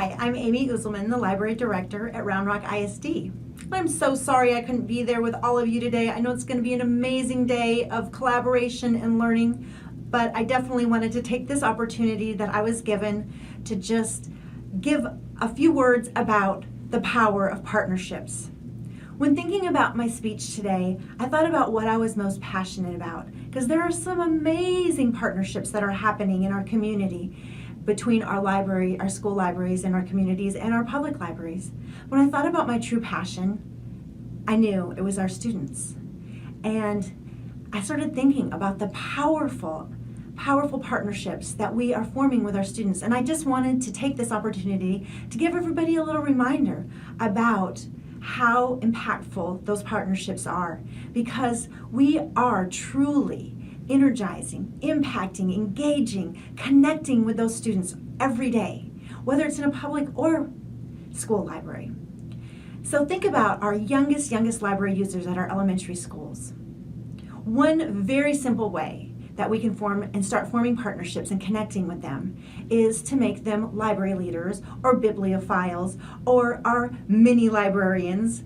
Hi, I'm Amy Uselman, the Library Director at Round Rock ISD. I'm so sorry I couldn't be there with all of you today. I know it's going to be an amazing day of collaboration and learning, but I definitely wanted to take this opportunity that I was given to just give a few words about the power of partnerships. When thinking about my speech today, I thought about what I was most passionate about, because there are some amazing partnerships that are happening in our community between our library, our school libraries and our communities and our public libraries. When I thought about my true passion, I knew it was our students. And I started thinking about the powerful partnerships that we are forming with our students. And I just wanted to take this opportunity to give everybody a little reminder about how impactful those partnerships are, because we are truly energizing, impacting, engaging, connecting with those students every day, whether it's in a public or school library. So think about our youngest library users at our elementary schools. One very simple way that we can form and start forming partnerships and connecting with them is to make them library leaders or bibliophiles or our mini librarians.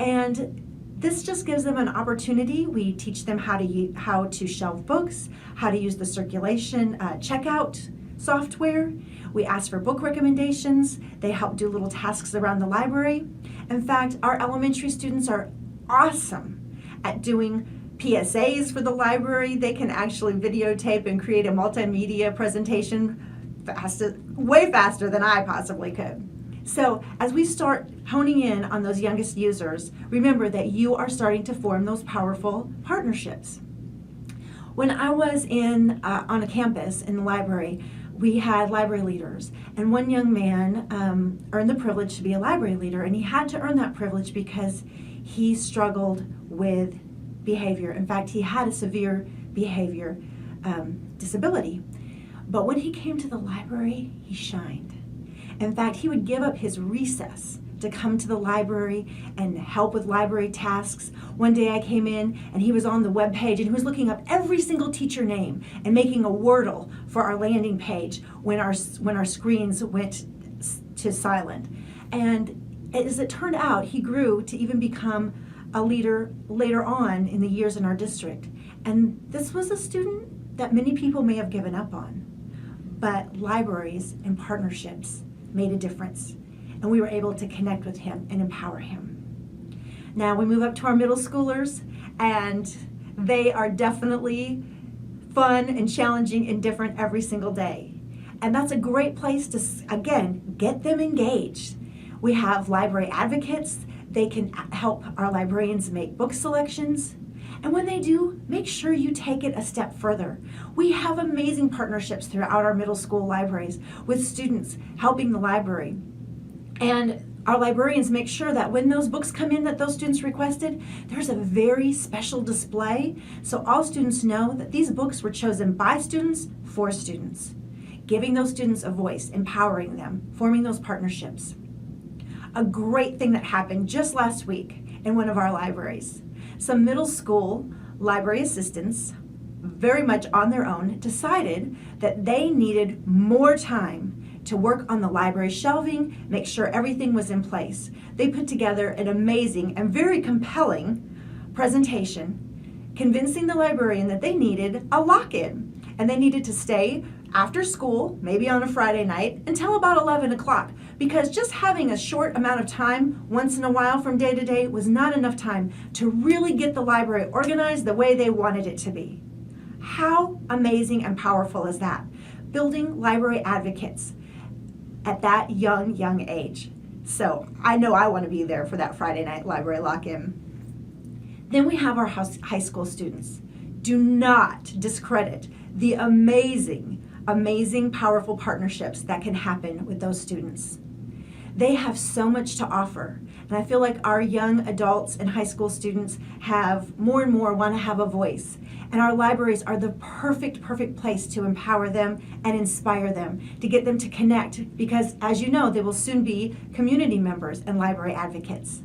And this just gives them an opportunity. We teach them how to shelve books, how to use the circulation checkout software. We ask for book recommendations. They help do little tasks around the library. In fact, our elementary students are awesome at doing PSAs for the library. They can actually videotape and create a multimedia presentation way faster than I possibly could. So as we start honing in on those youngest users, remember that you are starting to form those powerful partnerships. When I was on a campus in the library, we had library leaders, and one young man earned the privilege to be a library leader, and he had to earn that privilege because he struggled with behavior. In fact, he had a severe behavior disability. But when he came to the library, he shined. In fact, he would give up his recess to come to the library and help with library tasks. One day I came in and he was on the web page and he was looking up every single teacher name and making a Wordle for our landing page when our screens went to silent. And as it turned out, he grew to even become a leader later on in the years in our district. And this was a student that many people may have given up on. But libraries and partnerships made a difference, and we were able to connect with him and empower him. Now we move up to our middle schoolers, and they are definitely fun and challenging and different every single day. And that's a great place to, again, get them engaged. We have library advocates. They can help our librarians make book selections. And when they do, make sure you take it a step further. We have amazing partnerships throughout our middle school libraries with students helping the library. And our librarians make sure that when those books come in that those students requested, there's a very special display, so all students know that these books were chosen by students for students, giving those students a voice, empowering them, forming those partnerships. A great thing that happened just last week in one of our libraries. Some middle school library assistants, very much on their own, decided that they needed more time to work on the library shelving, make sure everything was in place. They put together an amazing and very compelling presentation, convincing the librarian that they needed a lock-in, and they needed to stay after school, maybe on a Friday night, until about 11 o'clock, because just having a short amount of time once in a while from day to day was not enough time to really get the library organized the way they wanted it to be. How amazing and powerful is that? Building library advocates at that young age. So I know I want to be there for that Friday night library lock-in. Then we have our high school students. Do not discredit the amazing, powerful partnerships that can happen with those students. They have so much to offer, and I feel like our young adults and high school students have more and more want to have a voice, and our libraries are the perfect place to empower them and inspire them, to get them to connect, because as you know, they will soon be community members and library advocates.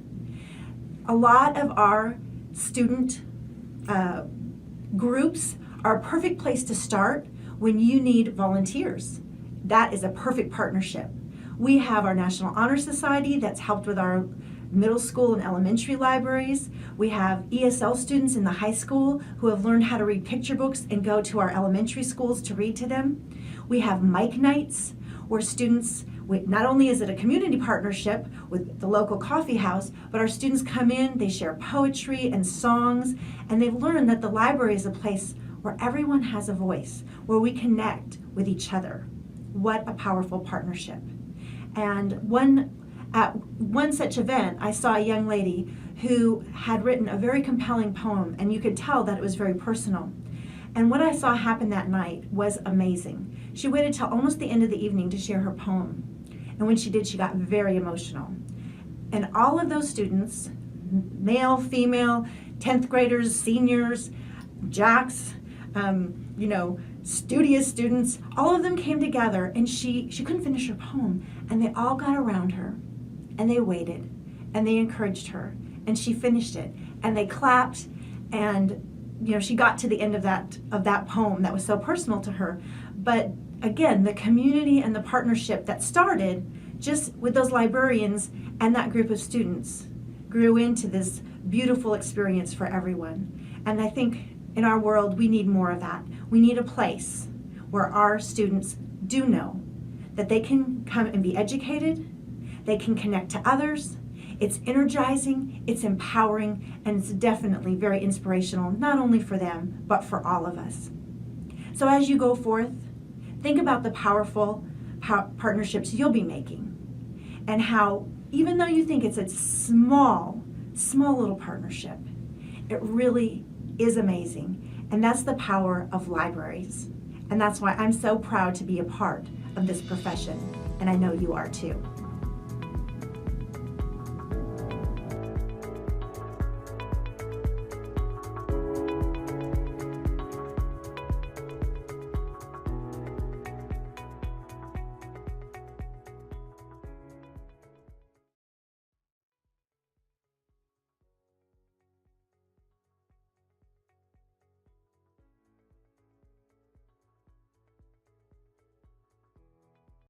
A lot of our student groups are a perfect place to start when you need volunteers. That is a perfect partnership. We have our National Honor Society that's helped with our middle school and elementary libraries. We have ESL students in the high school who have learned how to read picture books and go to our elementary schools to read to them. We have Mike Nights, where students, not only is it a community partnership with the local coffee house, but our students come in, they share poetry and songs, and they've learned that the library is a place where everyone has a voice, where we connect with each other. What a powerful partnership. And at one such event, I saw a young lady who had written a very compelling poem, and you could tell that it was very personal. And what I saw happen that night was amazing. She waited till almost the end of the evening to share her poem. And when she did, she got very emotional. And all of those students, male, female, 10th graders, seniors, jocks, studious students, all of them came together, and she couldn't finish her poem. And they all got around her, and they waited, and they encouraged her, and she finished it. And they clapped, and she got to the end of that poem that was so personal to her. But again, the community and the partnership that started just with those librarians and that group of students grew into this beautiful experience for everyone. And I think in our world, we need more of that. We need a place where our students do know that they can come and be educated, they can connect to others. It's energizing, it's empowering, and it's definitely very inspirational, not only for them, but for all of us. So as you go forth, think about the powerful partnerships you'll be making, and how, even though you think it's a small little partnership, it really is amazing. And that's the power of libraries. And that's why I'm so proud to be a part of this profession, and I know you are too.